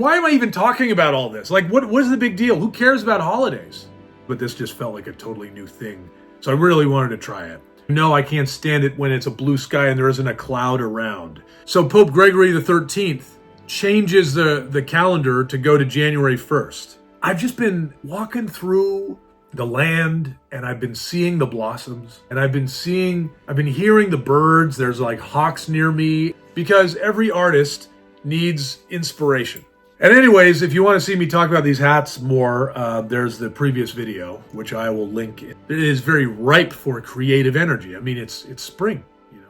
Why am I even talking about all this? Like, what is the big deal? Who cares about holidays? But this just felt like a totally new thing. So I really wanted to try it. No, I can't stand it when it's a blue sky and there isn't a cloud around. So Pope Gregory the 13th changes the calendar to go to January 1st. I've just been walking through the land and I've been seeing the blossoms and I've been hearing the birds. There's like hawks near me because every artist needs inspiration. And anyways, if you want to see me talk about these hats more, there's the previous video, which I will link. It is very ripe for creative energy. I mean, it's spring, you know.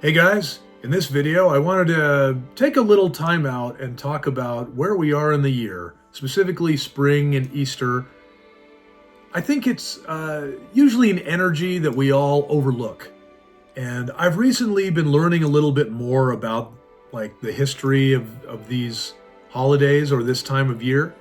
Hey guys, in this video, I wanted to take a little time out and talk about where we are in the year, specifically spring and Easter. I think it's usually an energy that we all overlook. And I've recently been learning a little bit more about like the history of these holidays or this time of year.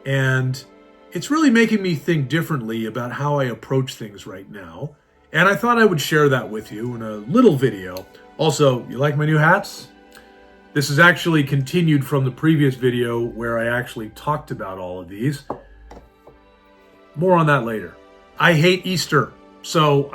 And it's really making me think differently about how I approach things right now. And I thought I would share that with you in a little video. Also, you like my new hats? This is actually continued from the previous video where I actually talked about all of these. More on that later. I hate Easter, so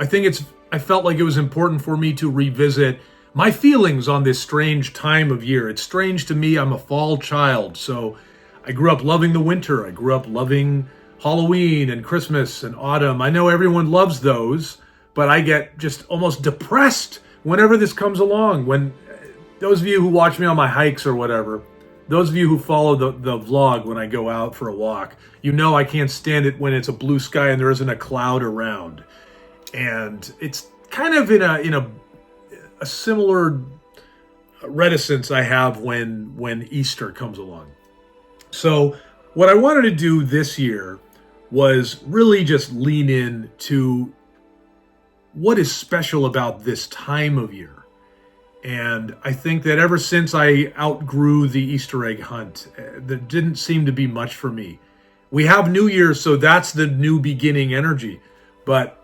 I felt like it was important for me to revisit my feelings on this strange time of year. It's strange to me. I'm a fall child, so I grew up loving the winter. I grew up loving Halloween and Christmas and autumn. I know everyone loves those, but I get just almost depressed whenever this comes along. When those of you who watch me on my hikes or whatever, those of you who follow the vlog when I go out for a walk, you know I can't stand it when it's a blue sky and there isn't a cloud around. And it's kind of in a similar reticence I have when Easter comes along. So what I wanted to do this year was really just lean in to what is special about this time of year. And I think that ever since I outgrew the Easter egg hunt, there didn't seem to be much for me. We have New Year's, so that's the new beginning energy. But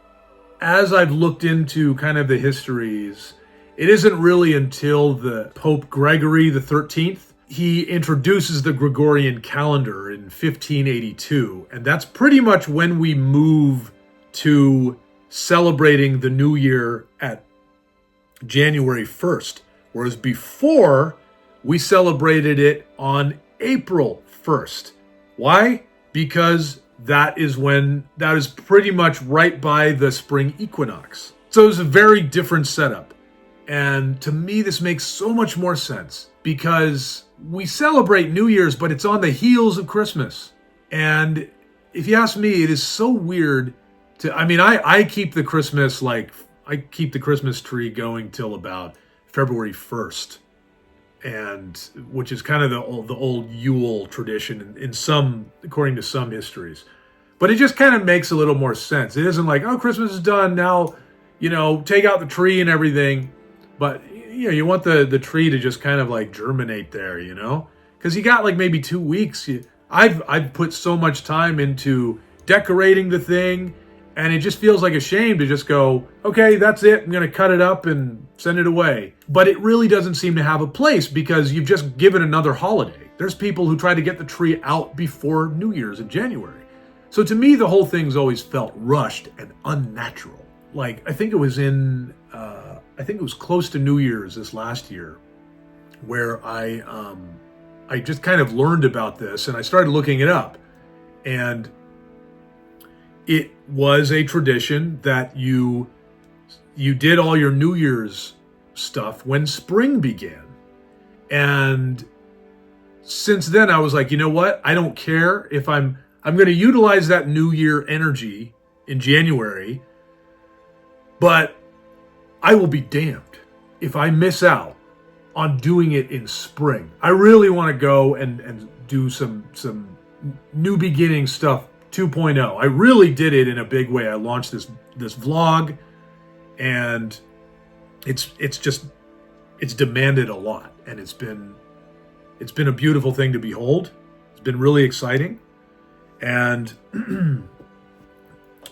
as I've looked into kind of the histories, it isn't really until the Pope Gregory the 13th, he introduces the Gregorian calendar in 1582. And that's pretty much when we move to celebrating the new year at January 1st. Whereas before, we celebrated it on April 1st. Why? Because that is pretty much right by the spring equinox. So it's a very different setup. And to me, this makes so much more sense because we celebrate New Year's, but it's on the heels of Christmas. And if you ask me, it is so weird I keep the Christmas tree going till about February 1st. And which is kind of the old Yule tradition according to some histories. But it just kind of makes a little more sense. It isn't like, oh, Christmas is done now, take out the tree and everything. But you want the tree to just kind of like germinate there, because you got like maybe 2 weeks. I've put so much time into decorating the thing, and it just feels like a shame to just go, okay, that's it. I'm going to cut it up and send it away. But it really doesn't seem to have a place because you've just given another holiday. There's people who try to get the tree out before New Year's in January. So to me, the whole thing's always felt rushed and unnatural. Like, I think it was close to New Year's this last year where I just kind of learned about this and I started looking it up. And it was a tradition that you did all your New Year's stuff when spring began. And since then I was like, you know what? I don't care if I'm going to utilize that New Year energy in January, but I will be damned if I miss out on doing it in spring. I really want to go and do some new beginning stuff 2.0. I really did it in a big way. I launched this vlog, and it's demanded a lot, and it's been a beautiful thing to behold. It's been really exciting, and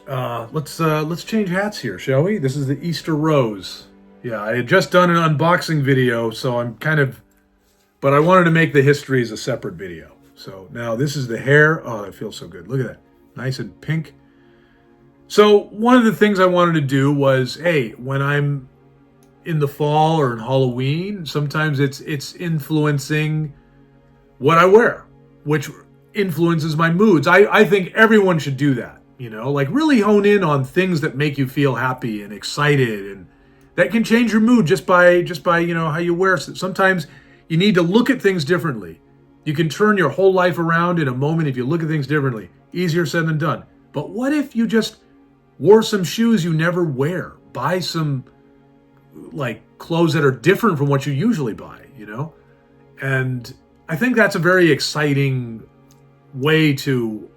let's change hats here, shall we? This is the Easter rose. Yeah, I had just done an unboxing video, so I'm kind of, but I wanted to make the histories a separate video. So now this is the hair. Oh, that feels so good. Look at that. Nice and pink. So one of the things I wanted to do was, hey, when I'm in the fall or in Halloween, sometimes it's influencing what I wear, which influences my moods. I think everyone should do that, like really hone in on things that make you feel happy and excited, and that can change your mood just by how you wear. Sometimes you need to look at things differently. You can turn your whole life around in a moment if you look at things differently. Easier said than done. But what if you just wore some shoes you never wear? Buy some clothes that are different from what you usually buy, And I think that's a very exciting way to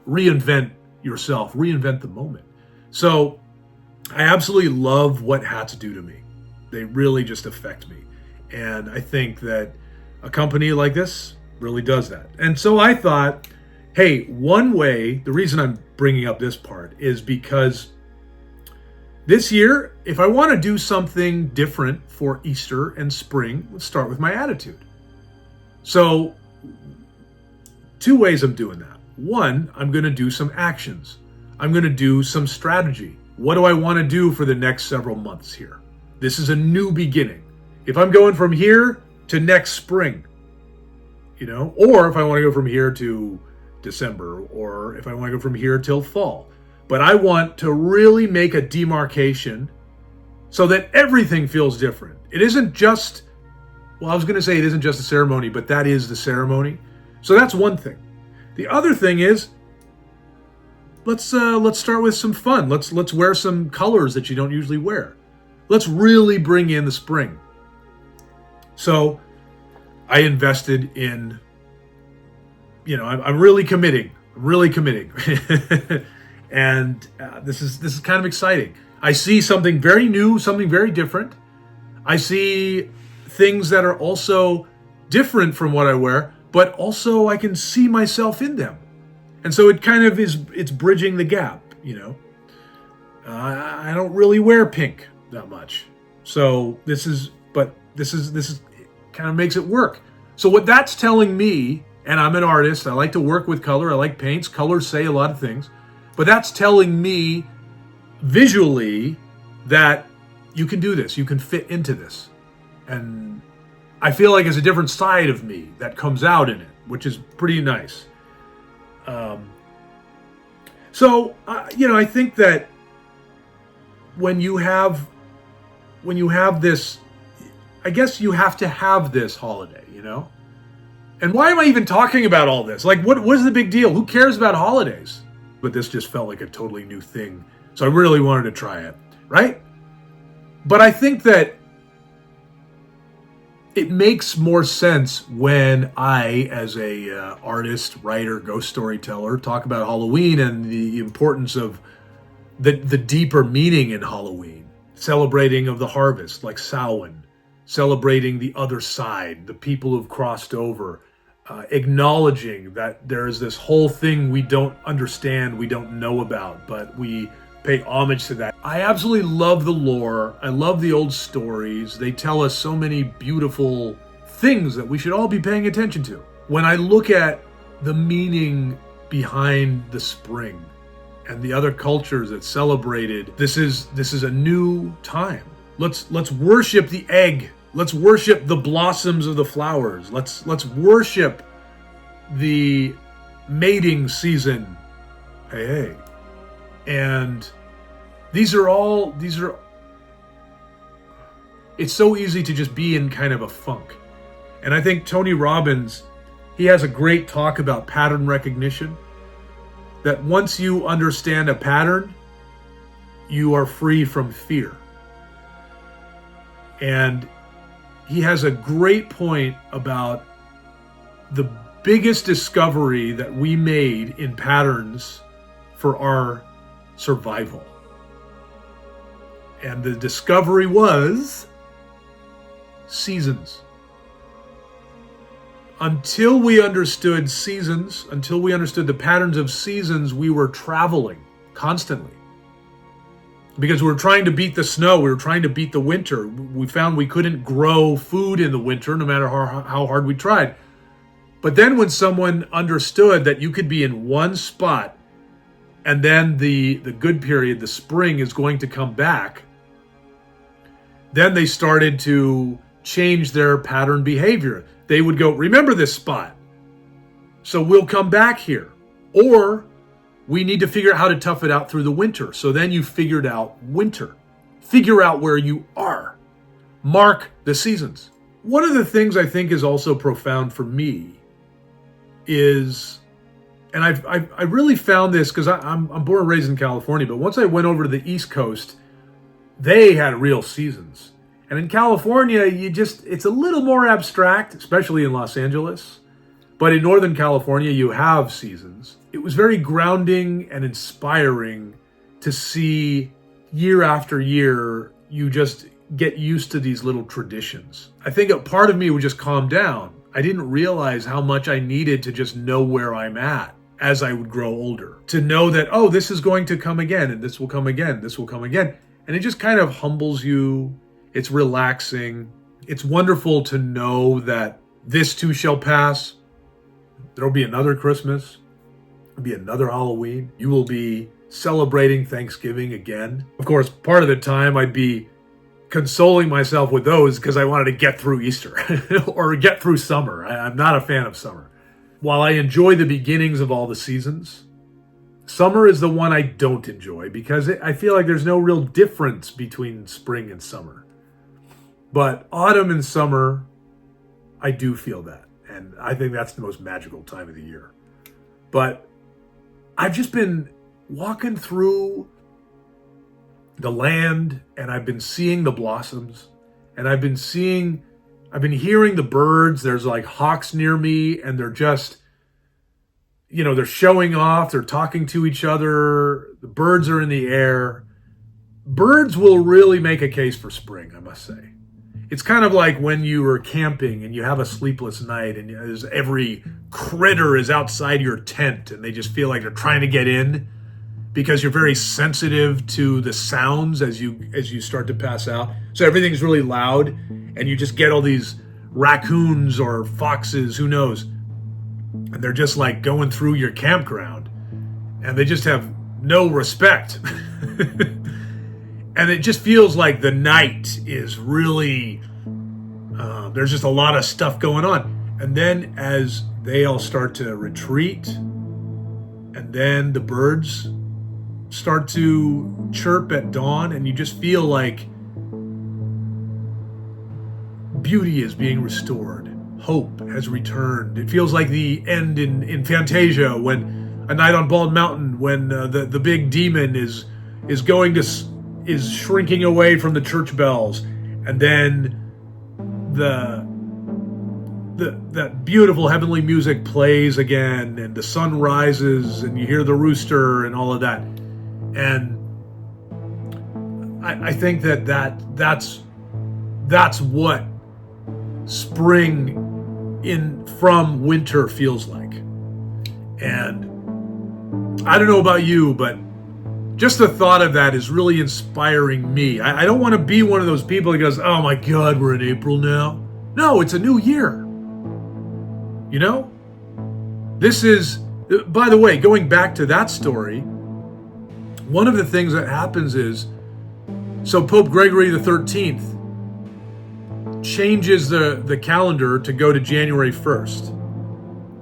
reinvent yourself, reinvent the moment. So I absolutely love what hats do to me. They really just affect me. And I think that a company like this really does that. And so I thought, hey, one way, the reason I'm bringing up this part is because this year, if I want to do something different for Easter and spring, let's start with my attitude. So, two ways I'm doing that. One, I'm going to do some actions. I'm going to do some strategy. What do I want to do for the next several months here? This is a new beginning. If I'm going from here to next spring, or if I want to go from here to December, or if I want to go from here till fall. But I want to really make a demarcation so that everything feels different. It isn't just, I was going to say it isn't just a ceremony, but that is the ceremony. So that's one thing. The other thing is, let's start with some fun. Let's wear some colors that you don't usually wear. Let's really bring in the spring. So I invested in, I'm really committing. And this is kind of exciting. I see something very new, something very different. I see things that are also different from what I wear, but also I can see myself in them. And so it kind of it's bridging the gap, I don't really wear pink that much. So this is kind of makes it work. So what that's telling me, and I'm an artist, I like to work with color, I like paints, colors say a lot of things, but that's telling me visually that you can do this, you can fit into this. And I feel like it's a different side of me that comes out in it, which is pretty nice. I think that when you have this, I guess you have to have this holiday, And why am I even talking about all this? What is the big deal? Who cares about holidays? But this just felt like a totally new thing. So I really wanted to try it, right? But I think that it makes more sense when I, as a artist, writer, ghost storyteller, talk about Halloween and the importance of the deeper meaning in Halloween. Celebrating of the harvest, like Samhain. Celebrating the other side, the people who've crossed over. Acknowledging that there is this whole thing we don't understand, we don't know about, but we pay homage to that. I absolutely love the lore. I love the old stories. They tell us so many beautiful things that we should all be paying attention to. When I look at the meaning behind the spring and the other cultures that celebrated, this is a new time. Let's worship the egg. Let's worship the blossoms of the flowers. Let's worship the mating season. Hey. And these are it's so easy to just be in kind of a funk. And I think Tony Robbins, he has a great talk about pattern recognition, that once you understand a pattern, you are free from fear. And he has a great point about the biggest discovery that we made in patterns for our survival. And the discovery was seasons. Until we understood seasons, until we understood the patterns of seasons, we were traveling constantly. because we were trying to beat the snow. We were trying to beat the winter. We found we couldn't grow food in the winter no matter how hard we tried. But then when someone understood that you could be in one spot and then the good period, the spring, is going to come back, then they started to change their pattern behavior. They would go, remember this spot, so we'll come back here. Or we need to figure out how to tough it out through the winter. So then you figured out winter. Figure out where you are. Mark the seasons. One of the things I think is also profound for me is, and I really found this because I'm born and raised in California, but once I went over to the East Coast, they had real seasons. And in California, it's a little more abstract, especially in Los Angeles. But in Northern California, you have seasons. It was very grounding and inspiring to see year after year, you just get used to these little traditions. I think a part of me would just calm down. I didn't realize how much I needed to just know where I'm at as I would grow older. To know that, oh, this is going to come again, and this will come again, this will come again. And it just kind of humbles you. It's relaxing. It's wonderful to know that this too shall pass. There'll be another Christmas. There'll be another Halloween. You will be celebrating Thanksgiving again. Of course, part of the time I'd be consoling myself with those because I wanted to get through Easter or get through summer. I'm not a fan of summer. While I enjoy the beginnings of all the seasons, summer is the one I don't enjoy because I feel like there's no real difference between spring and summer. But autumn and summer, I do feel that. And I think that's the most magical time of the year. But I've just been walking through the land and I've been seeing the blossoms and I've been hearing the birds. There's like hawks near me and they're just, they're showing off. They're talking to each other. The birds are in the air. Birds will really make a case for spring, I must say. It's kind of like when you were camping and you have a sleepless night and every critter is outside your tent and they just feel like they're trying to get in because you're very sensitive to the sounds as you start to pass out. So everything's really loud and you just get all these raccoons or foxes, who knows, and they're just like going through your campground and they just have no respect. And it just feels like the night is really, there's just a lot of stuff going on. And then as they all start to retreat, and then the birds start to chirp at dawn, and you just feel like beauty is being restored. Hope has returned. It feels like the end in Fantasia, when A Night on Bald Mountain, when the big demon is shrinking away from the church bells, and then that beautiful heavenly music plays again, and the sun rises, and you hear the rooster and all of that. And I think that's what spring from winter feels like. And I don't know about you, but just the thought of that is really inspiring me. I don't want to be one of those people that goes, oh my God, we're in April now. No, it's a new year. This is, by the way, going back to that story, one of the things that happens is, so Pope Gregory the 13th changes the calendar to go to January 1st.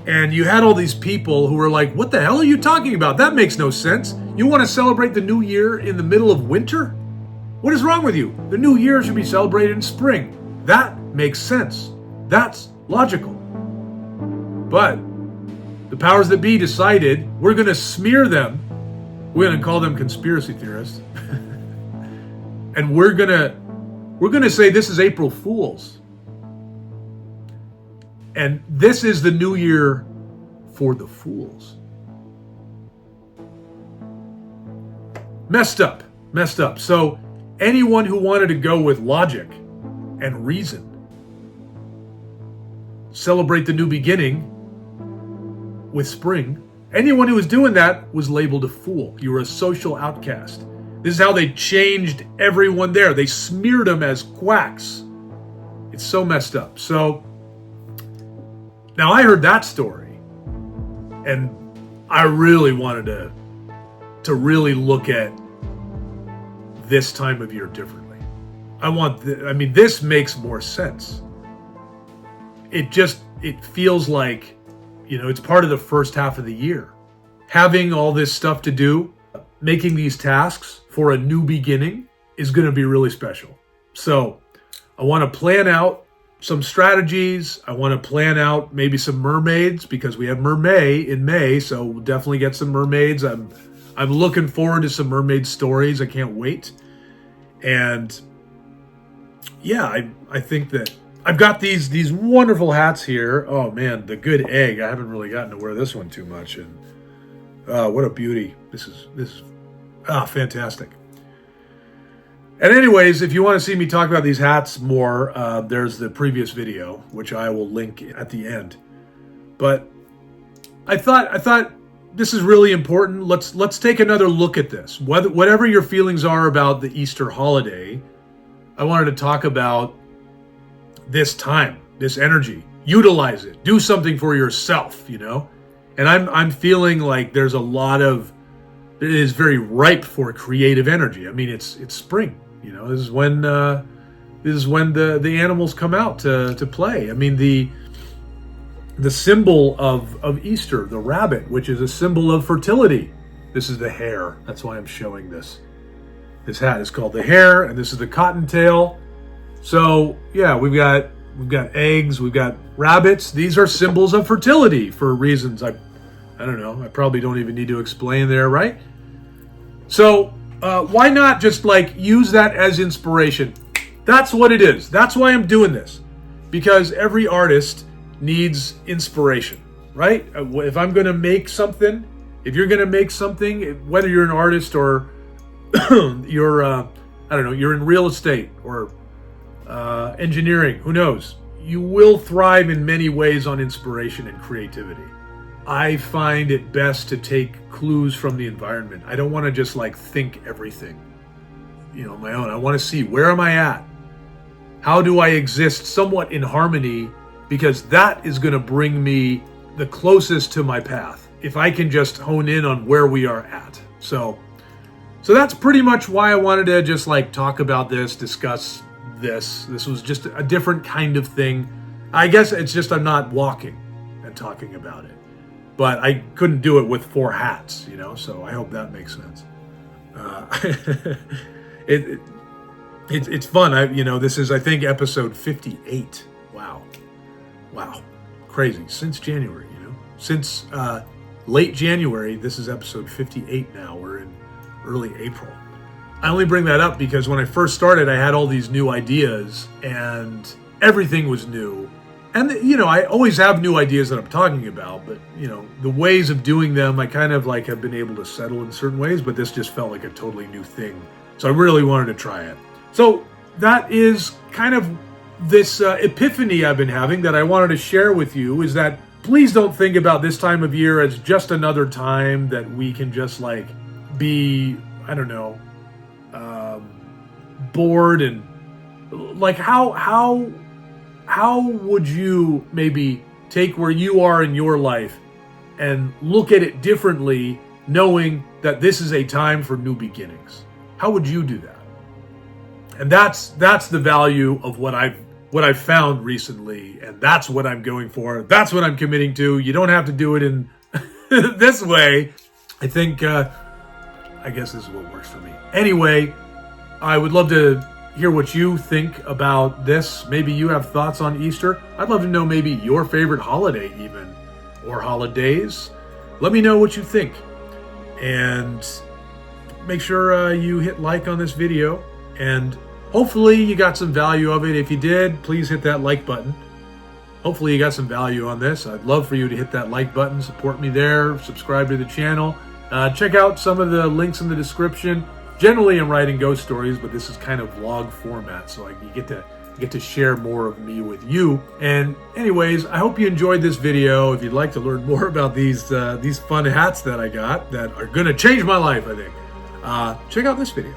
And you had all these people who were like, what the hell are you talking about? That makes no sense. You want to celebrate the new year in the middle of winter? What is wrong with you? The new year should be celebrated in spring. That makes sense. That's logical. But the powers that be decided we're going to smear them. We're going to call them conspiracy theorists. And we're going to say this is April Fool's. And this is the new year for the fools. Messed up. So anyone who wanted to go with logic and reason, celebrate the new beginning with spring, anyone who was doing that was labeled a fool. You were a social outcast. This is how they changed everyone there. They smeared them as quacks. It's so messed up. So now I heard that story, and I really wanted to really look at this time of year differently. This makes more sense. It feels like, it's part of the first half of the year. Having all this stuff to do, making these tasks for a new beginning is going to be really special. So I want to plan out some strategies. I want to plan out maybe some mermaids, because we have mermaid in May, so we'll definitely get some mermaids. I'm looking forward to some mermaid stories. I can't wait. And yeah, I think that I've got these wonderful hats here. Oh man, the good egg. I haven't really gotten to wear this one too much, and what a beauty. This is fantastic. And anyways, if you want to see me talk about these hats more, there's the previous video, which I will link at the end. But I thought this is really important. Let's take another look at this. Whatever your feelings are about the Easter holiday, I wanted to talk about this time, this energy. Utilize it. Do something for yourself, And I'm feeling like there's a lot of, it is very ripe for creative energy. I mean, it's spring. This is when the animals come out to play. I mean, the symbol of Easter, the rabbit, which is a symbol of fertility. This is the hare. That's why I'm showing this. This hat is called the hare, and this is the cottontail. So yeah, we've got eggs, we've got rabbits. These are symbols of fertility for reasons I don't know. I probably don't even need to explain there, right? So why not just use that as inspiration? That's what it is. That's why I'm doing this, because every artist needs inspiration, right? If I'm going to make something, if you're going to make something, whether you're an artist or you're you're in real estate or engineering, who knows? You will thrive in many ways on inspiration and creativity. I find it best to take clues from the environment. I don't want to just think everything, on my own. I want to see, where am I at? How do I exist somewhat in harmony? Because that is going to bring me the closest to my path, if I can just hone in on where we are at. So that's pretty much why I wanted to just talk about this, discuss this. This was just a different kind of thing. I guess it's just I'm not walking and talking about it. But I couldn't do it with 4 hats, so I hope that makes sense. It's fun. This is, I think, episode 58. Wow. Crazy. Since January, Since late January, this is episode 58 now. We're in early April. I only bring that up because when I first started, I had all these new ideas and everything was new. And, I always have new ideas that I'm talking about, but, the ways of doing them, I kind of have been able to settle in certain ways, but this just felt like a totally new thing. So I really wanted to try it. So that is kind of this epiphany I've been having that I wanted to share with you, is that please don't think about this time of year as just another time that we can just be, bored and how would you maybe take where you are in your life and look at it differently, knowing that this is a time for new beginnings? How would you do that? And that's the value of what I've found recently, and that's what I'm going for. That's what I'm committing to. You don't have to do it in this way. I think I guess this is what works for me. Anyway, I would love to hear what you think about this. Maybe you have thoughts on Easter. I'd love to know maybe your favorite holiday even, or holidays. Let me know what you think. And make sure you hit like on this video. And hopefully you got some value of it. If you did, please hit that like button. Hopefully you got some value on this. I'd love for you to hit that like button, support me there, subscribe to the channel. Check out some of the links in the description. Generally, I'm writing ghost stories, but this is kind of vlog format, so you get to share more of me with you. And anyways, I hope you enjoyed this video. If you'd like to learn more about these fun hats that I got that are gonna change my life, I think, Check out this video.